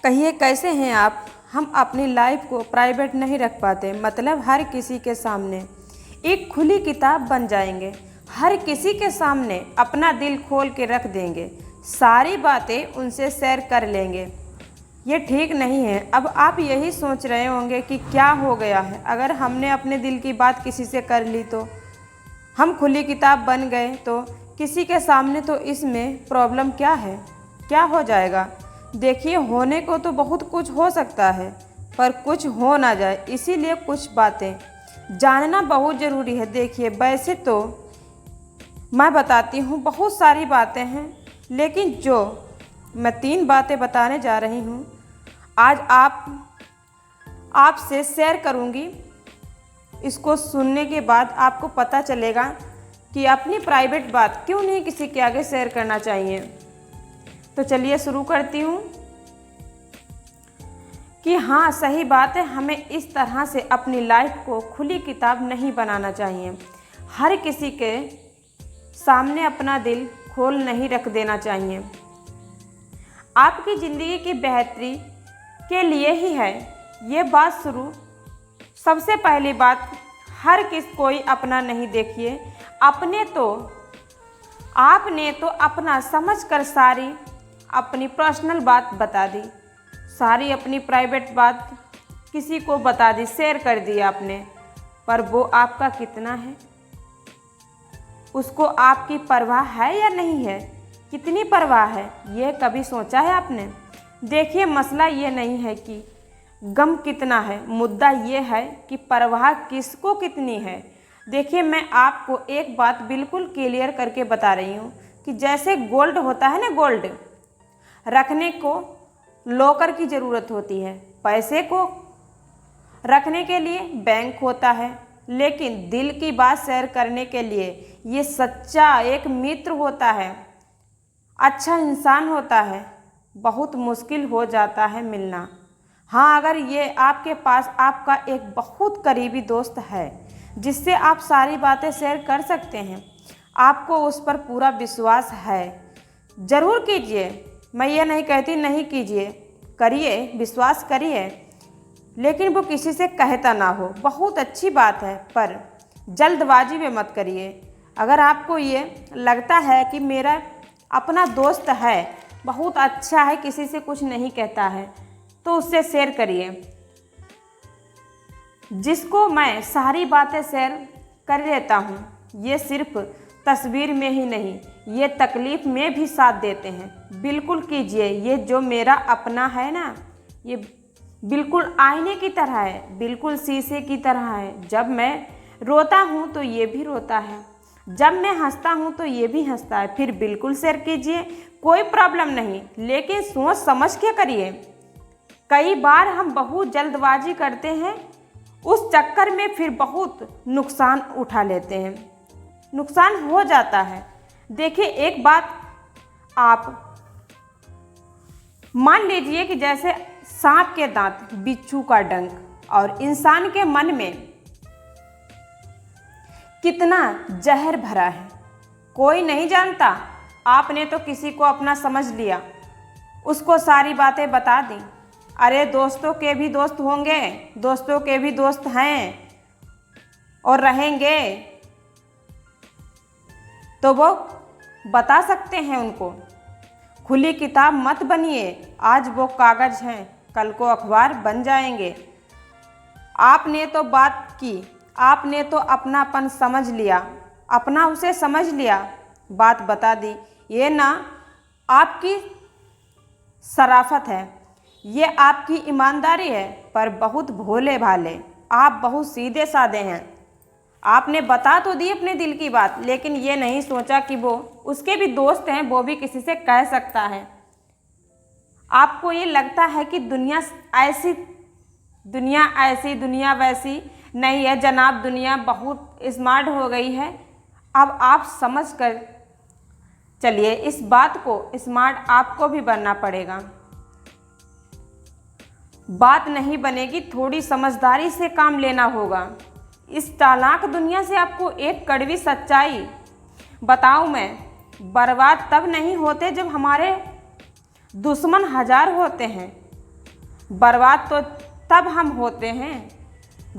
कहिए कैसे हैं आप। हम अपनी लाइफ को प्राइवेट नहीं रख पाते, मतलब हर किसी के सामने एक खुली किताब बन जाएंगे। हर किसी के सामने अपना दिल खोल के रख देंगे, सारी बातें उनसे शेयर कर लेंगे। ये ठीक नहीं है। अब आप यही सोच रहे होंगे कि क्या हो गया है, अगर हमने अपने दिल की बात किसी से कर ली तो हम खुली किताब बन गए तो किसी के सामने, तो इसमें प्रॉब्लम क्या है, क्या हो जाएगा। देखिए, होने को तो बहुत कुछ हो सकता है, पर कुछ हो ना जाए, इसीलिए कुछ बातें जानना बहुत ज़रूरी है। देखिए, वैसे तो मैं बताती हूँ बहुत सारी बातें हैं, लेकिन जो मैं 3 बातें बताने जा रही हूँ आज आपसे शेयर करूँगी। इसको सुनने के बाद आपको पता चलेगा कि अपनी प्राइवेट बात क्यों नहीं किसी के आगे शेयर करना चाहिए। तो चलिए शुरू करती हूँ कि हाँ, सही बात है, हमें इस तरह से अपनी लाइफ को खुली किताब नहीं बनाना चाहिए। हर किसी के सामने अपना दिल खोल नहीं रख देना चाहिए। आपकी ज़िंदगी की बेहतरी के लिए ही है ये बात शुरू। सबसे पहली बात, हर कोई अपना नहीं देखिए, आपने तो अपना समझकर सारी अपनी पर्सनल बात बता दी, सारी अपनी प्राइवेट बात किसी को बता दी, शेयर कर दी आपने, पर वो आपका कितना है, उसको आपकी परवाह है या नहीं है, कितनी परवाह है, ये कभी सोचा है आपने। देखिए, मसला ये नहीं है कि गम कितना है, मुद्दा ये है कि परवाह किसको कितनी है। देखिए, मैं आपको एक बात बिल्कुल क्लियर करके बता रही हूँ कि जैसे गोल्ड होता है ना, गोल्ड रखने को लॉकर की ज़रूरत होती है, पैसे को रखने के लिए बैंक होता है, लेकिन दिल की बात शेयर करने के लिए ये सच्चा एक मित्र होता है, अच्छा इंसान होता है, बहुत मुश्किल हो जाता है मिलना। हाँ, अगर ये आपके पास आपका एक बहुत करीबी दोस्त है जिससे आप सारी बातें शेयर कर सकते हैं, आपको उस पर पूरा विश्वास है, ज़रूर कीजिए। मैं ये नहीं कहती नहीं कीजिए, करिए, विश्वास करिए, लेकिन वो किसी से कहता ना हो, बहुत अच्छी बात है, पर जल्दबाजी में मत करिए। अगर आपको ये लगता है कि मेरा अपना दोस्त है, बहुत अच्छा है, किसी से कुछ नहीं कहता है, तो उससे शेयर करिए। जिसको मैं सारी बातें शेयर कर लेता हूँ, ये सिर्फ तस्वीर में ही नहीं, ये तकलीफ़ में भी साथ देते हैं। बिल्कुल कीजिए, ये जो मेरा अपना है ना, ये बिल्कुल आईने की तरह है, बिल्कुल शीशे की तरह है। जब मैं रोता हूँ तो ये भी रोता है, जब मैं हंसता हूँ तो ये भी हंसता है। फिर बिल्कुल शेयर कीजिए, कोई प्रॉब्लम नहीं, लेकिन सोच समझ के करिए। कई बार हम बहुत जल्दबाजी करते हैं, उस चक्कर में फिर बहुत नुकसान उठा लेते हैं, नुकसान हो जाता है। देखिए, एक बात आप मान लीजिए कि जैसे सांप के दांत, बिच्छू का डंक और इंसान के मन में कितना जहर भरा है, कोई नहीं जानता। आपने तो किसी को अपना समझ लिया, उसको सारी बातें बता दी। अरे, दोस्तों के भी दोस्त होंगे, दोस्तों के भी दोस्त हैं और रहेंगे, तो वो बता सकते हैं उनको। खुली किताब मत बनिए, आज वो कागज़ हैं, कल को अखबार बन जाएंगे। आपने तो बात की, आपने तो अपनापन समझ लिया, अपना उसे समझ लिया, बात बता दी। ये ना आपकी शराफत है, ये आपकी ईमानदारी है, पर बहुत भोले भाले, आप बहुत सीधे साधे हैं। आपने बता तो दी अपने दिल की बात, लेकिन ये नहीं सोचा कि वो उसके भी दोस्त हैं, वो भी किसी से कह सकता है। आपको ये लगता है कि दुनिया ऐसी, दुनिया वैसी नहीं है जनाब, दुनिया बहुत स्मार्ट हो गई है। अब आप समझ कर चलिए, इस बात को स्मार्ट आपको भी बनना पड़ेगा। बात नहीं बनेगी, थोड़ी समझदारी से काम लेना होगा। इस चालाक दुनिया से आपको एक कड़वी सच्चाई बताऊं मैं, बर्बाद तब नहीं होते जब हमारे दुश्मन हजार होते हैं, बर्बाद तो तब हम होते हैं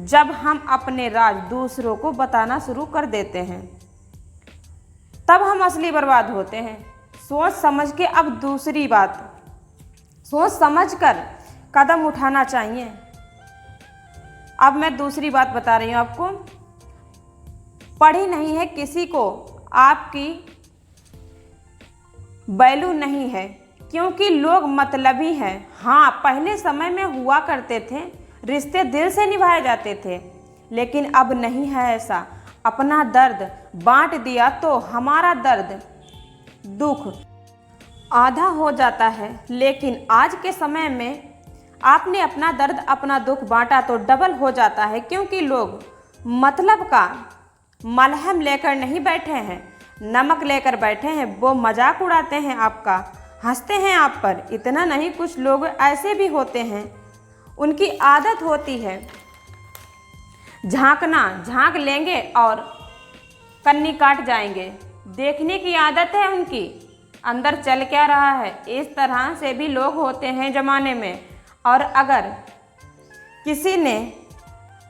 जब हम अपने राज दूसरों को बताना शुरू कर देते हैं, तब हम असली बर्बाद होते हैं। सोच समझ के, अब दूसरी बात, सोच समझ कर कदम उठाना चाहिए। अब मैं दूसरी बात बता रही हूँ आपको। पढ़ी नहीं है किसी को आपकी वैल्यू नहीं है, क्योंकि लोग मतलबी हैं। हाँ, पहले समय में हुआ करते थे, रिश्ते दिल से निभाए जाते थे, लेकिन अब नहीं है ऐसा। अपना दर्द बांट दिया तो हमारा दर्द दुख आधा हो जाता है, लेकिन आज के समय में आपने अपना दर्द अपना दुख बांटा तो डबल हो जाता है, क्योंकि लोग मतलब का मलहम लेकर नहीं बैठे हैं, नमक लेकर बैठे हैं। वो मजाक उड़ाते हैं आपका, हंसते हैं आप पर। इतना नहीं, कुछ लोग ऐसे भी होते हैं, उनकी आदत होती है झांकना, झांक लेंगे और कन्नी काट जाएंगे। देखने की आदत है उनकी, अंदर चल क्या रहा है। इस तरह से भी लोग होते हैं ज़माने में। और अगर किसी ने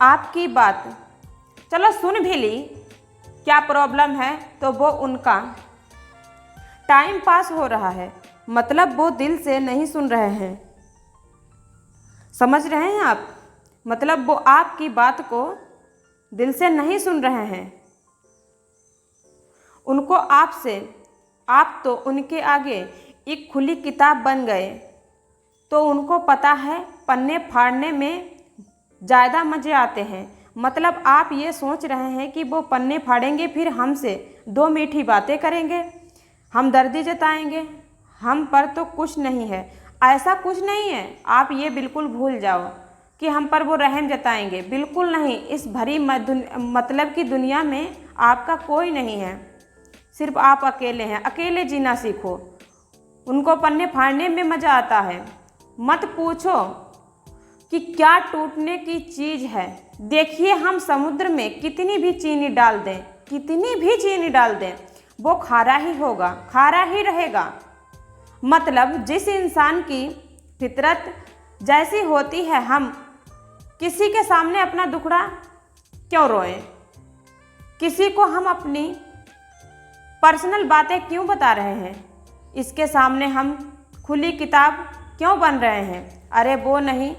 आपकी बात चलो सुन भी ली, क्या प्रॉब्लम है, तो वो उनका टाइम पास हो रहा है, मतलब वो दिल से नहीं सुन रहे हैं। समझ रहे हैं आप? मतलब वो आपकी बात को दिल से नहीं सुन रहे हैं। उनको आपसे, आप तो उनके आगे एक खुली किताब बन गए, तो उनको पता है पन्ने फाड़ने में ज़्यादा मज़े आते हैं। मतलब आप ये सोच रहे हैं कि वो पन्ने फाड़ेंगे, फिर हमसे दो मीठी बातें करेंगे, हमदर्दी जताएंगे, हम पर तो कुछ नहीं है। ऐसा कुछ नहीं है, आप ये बिल्कुल भूल जाओ कि हम पर वो रहम जताएंगे। बिल्कुल नहीं। इस भरी मतलब की दुनिया में आपका कोई नहीं है, सिर्फ आप अकेले हैं। अकेले जीना सीखो। उनको पन्ने फाड़ने में मज़ा आता है। मत पूछो कि क्या टूटने की चीज़ है। देखिए, हम समुद्र में कितनी भी चीनी डाल दें, कितनी भी चीनी डाल दें, वो खारा ही होगा, खारा ही रहेगा। मतलब जिस इंसान की फितरत जैसी होती है, हम किसी के सामने अपना दुखड़ा क्यों रोएं? किसी को हम अपनी पर्सनल बातें क्यों बता रहे हैं? इसके सामने हम खुली किताब क्यों बन रहे हैं? अरे वो नहीं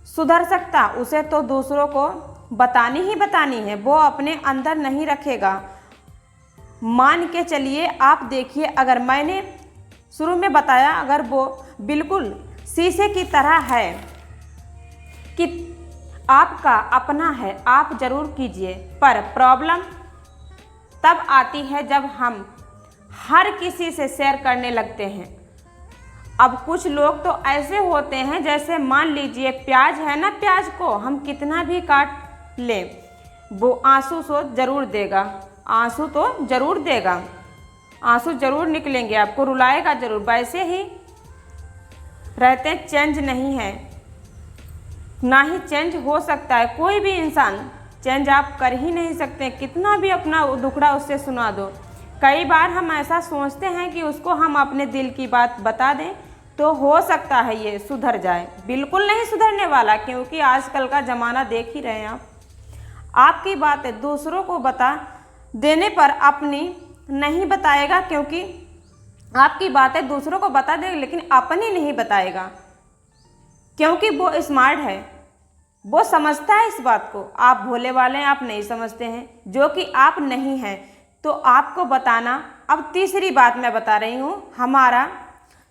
सुधर सकता, उसे तो दूसरों को बतानी ही बतानी है, वो अपने अंदर नहीं रखेगा। मान के चलिए, आप देखिए, अगर मैंने शुरू में बताया, अगर वो बिल्कुल शीशे की तरह है कि आपका अपना है, आप ज़रूर कीजिए। पर प्रॉब्लम तब आती है जब हम हर किसी से शेयर करने लगते हैं। अब कुछ लोग तो ऐसे होते हैं, जैसे मान लीजिए प्याज है ना, प्याज को हम कितना भी काट लें, वो आंसू तो ज़रूर देगा, आंसू तो ज़रूर देगा, आंसू ज़रूर निकलेंगे, आपको रुलाएगा ज़रूर। वैसे ही रहते, चेंज नहीं है, ना ही चेंज हो सकता है। कोई भी इंसान चेंज आप कर ही नहीं सकते, कितना भी अपना दुखड़ा उससे सुना दो। कई बार हम ऐसा सोचते हैं कि उसको हम अपने दिल की बात बता दें तो हो सकता है ये सुधर जाए। बिल्कुल नहीं सुधरने वाला, क्योंकि आजकल का ज़माना देख ही रहे हैं आप। आपकी बातें दूसरों को बता देने पर अपनी नहीं बताएगा, क्योंकि आपकी बातें दूसरों को बता देगा लेकिन अपनी नहीं बताएगा, क्योंकि वो स्मार्ट है, वो समझता है इस बात को। आप भोले वाले हैं, आप नहीं समझते हैं, जो कि आप नहीं हैं, तो आपको बताना। अब तीसरी बात मैं बता रही हूँ, हमारा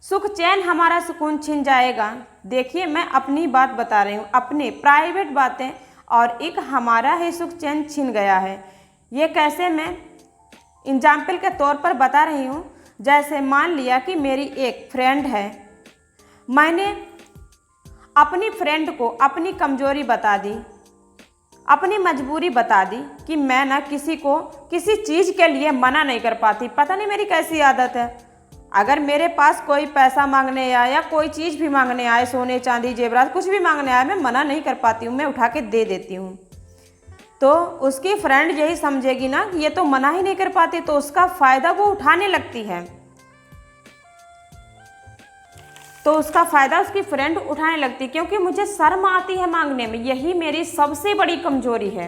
सुख चैन, हमारा सुकून छिन जाएगा। देखिए, मैं अपनी बात बता रही हूँ, अपनी प्राइवेट बातें, और एक हमारा ही सुख चैन छिन गया है। ये कैसे, मैं एग्जाम्पल के तौर पर बता रही हूँ। जैसे मान लिया कि मेरी एक फ्रेंड है, मैंने अपनी फ्रेंड को अपनी कमजोरी बता दी, अपनी मजबूरी बता दी कि मैं ना किसी को किसी चीज़ के लिए मना नहीं कर पाती। पता नहीं मेरी कैसी आदत है, अगर मेरे पास कोई पैसा मांगने आए या कोई चीज़ भी मांगने आए, सोने चांदी जेवरात कुछ भी मांगने आए, मैं मना नहीं कर पाती हूँ, मैं उठा के दे देती हूँ। तो उसकी फ्रेंड यही समझेगी ना कि ये तो मना ही नहीं कर पाती, तो उसका फ़ायदा वो उठाने लगती है। तो उसका फ़ायदा उसकी फ्रेंड उठाने लगती, क्योंकि मुझे शर्म आती है मांगने में। यही मेरी सबसे बड़ी कमजोरी है।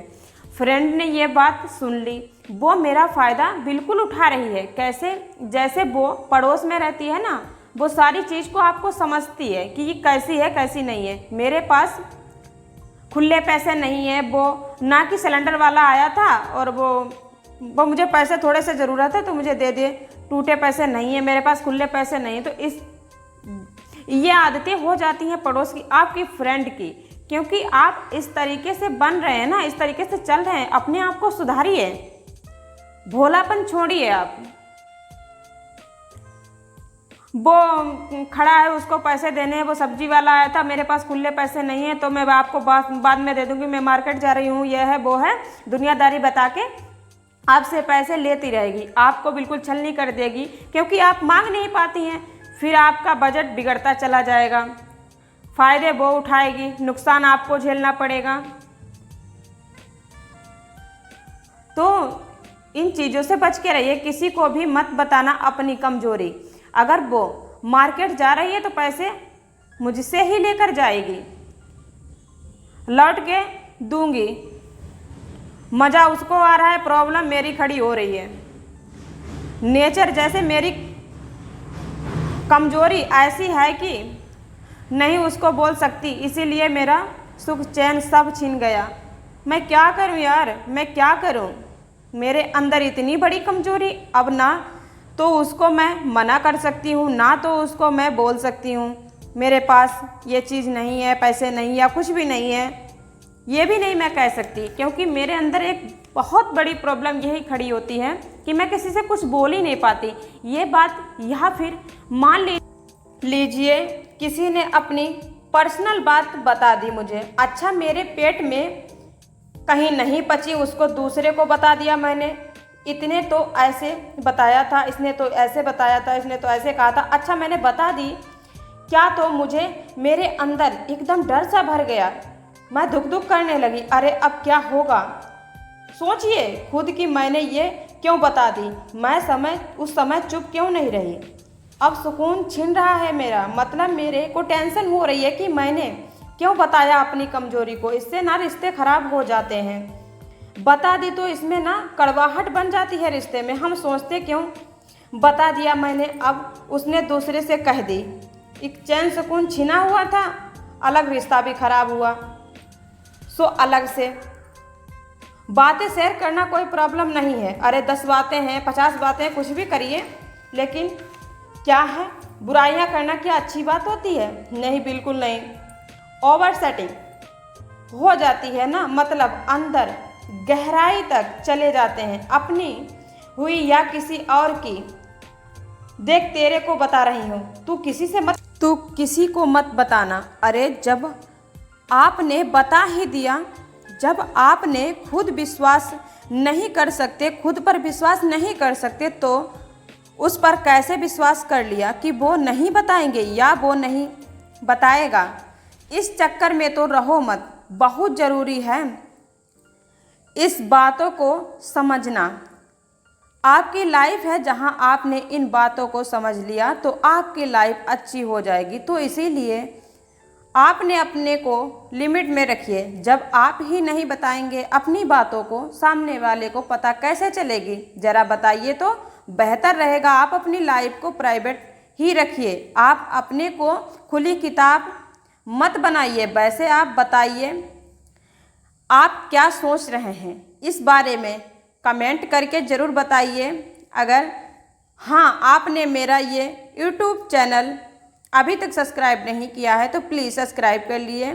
फ्रेंड ने ये बात सुन ली, वो मेरा फ़ायदा बिल्कुल उठा रही है। कैसे? जैसे वो पड़ोस में रहती है ना, वो सारी चीज़ को आपको समझती है कि ये कैसी है कैसी नहीं है। मेरे पास खुले पैसे नहीं है, वो ना कि सिलेंडर वाला आया था और वो मुझे पैसे थोड़े से ज़रूरत है तो मुझे दे दिए। टूटे पैसे नहीं है मेरे पास, खुले पैसे नहीं है। तो ये आदतें हो जाती हैं पड़ोस की, आपकी फ्रेंड की, क्योंकि आप इस तरीके से बन रहे हैं ना, इस तरीके से चल रहे हैं। अपने आप को सुधारिए, भोलापन छोड़िए। आप वो खड़ा है, उसको पैसे देने हैं, वो सब्जी वाला आया था, मेरे पास खुले पैसे नहीं है तो मैं आपको बाद में दे दूंगी, मैं मार्केट जा रही हूँ, यह है वो है, दुनियादारी बता के आपसे पैसे लेती रहेगी, आपको बिल्कुल छलनी कर देगी, क्योंकि आप मांग नहीं पाती हैं। फिर आपका बजट बिगड़ता चला जाएगा, फ़ायदे वो उठाएगी, नुकसान आपको झेलना पड़ेगा। तो इन चीज़ों से बच के रहिए। किसी को भी मत बताना अपनी कमजोरी। अगर वो मार्केट जा रही है तो पैसे मुझसे ही लेकर जाएगी, लौट के दूंगी। मज़ा उसको आ रहा है, प्रॉब्लम मेरी खड़ी हो रही है। नेचर जैसे मेरी कमजोरी ऐसी है कि नहीं उसको बोल सकती, इसीलिए मेरा सुख चैन सब छीन गया। मैं क्या करूं यार, मैं क्या करूं? मेरे अंदर इतनी बड़ी कमजोरी, अब ना तो उसको मैं मना कर सकती हूँ, ना तो उसको मैं बोल सकती हूँ मेरे पास ये चीज़ नहीं है, पैसे नहीं या कुछ भी नहीं है, ये भी नहीं मैं कह सकती, क्योंकि मेरे अंदर एक बहुत बड़ी प्रॉब्लम यही खड़ी होती है कि मैं किसी से कुछ बोल ही नहीं पाती। ये बात या फिर मान लीजिए किसी ने अपनी पर्सनल बात बता दी मुझे, अच्छा मेरे पेट में कहीं नहीं पची, उसको दूसरे को बता दिया मैंने, इतने तो ऐसे बताया था, इसने तो ऐसे बताया था, इसने तो ऐसे कहा था, अच्छा मैंने बता दी क्या, तो मुझे मेरे अंदर एकदम डर सा भर गया, मैं धुक धुक करने लगी। अरे अब क्या होगा? सोचिए खुद कि मैंने ये क्यों बता दी, मैं उस समय चुप क्यों नहीं रही। अब सुकून छिन रहा है मेरा, मतलब मेरे को टेंशन हो रही है कि मैंने क्यों बताया अपनी कमजोरी को। इससे ना रिश्ते खराब हो जाते हैं, बता दी तो इसमें ना कड़वाहट बन जाती है रिश्ते में। हम सोचते क्यों बता दिया मैंने, अब उसने दूसरे से कह दी, एक चैन सुकून छिना हुआ था, अलग रिश्ता भी खराब हुआ। सो अलग से बातें शेयर करना कोई प्रॉब्लम नहीं है। अरे 10 बातें हैं, 50 बातें, कुछ भी करिए, लेकिन क्या है, बुराइयां करना क्या अच्छी बात होती है? नहीं, बिल्कुल नहीं। ओवर सेटिंग हो जाती है ना, मतलब अंदर गहराई तक चले जाते हैं, अपनी हुई या किसी और की। देख तेरे को बता रही हूँ, तू किसी को मत बताना। अरे जब आपने बता ही दिया, जब आपने खुद विश्वास नहीं कर सकते, खुद पर विश्वास नहीं कर सकते, तो उस पर कैसे विश्वास कर लिया कि वो नहीं बताएंगे या वो नहीं बताएगा। इस चक्कर में तो रहो मत। बहुत ज़रूरी है इस बातों को समझना। आपकी लाइफ है, जहां आपने इन बातों को समझ लिया तो आपकी लाइफ अच्छी हो जाएगी। तो इसीलिए आपने अपने को लिमिट में रखिए। जब आप ही नहीं बताएंगे अपनी बातों को, सामने वाले को पता कैसे चलेगी? ज़रा बताइए तो बेहतर रहेगा। आप अपनी लाइफ को प्राइवेट ही रखिए, आप अपने को खुली किताब मत बनाइए। वैसे आप बताइए आप क्या सोच रहे हैं इस बारे में, कमेंट करके ज़रूर बताइए। अगर हाँ आपने मेरा ये YouTube चैनल अभी तक सब्सक्राइब नहीं किया है तो प्लीज़ सब्सक्राइब कर लिए।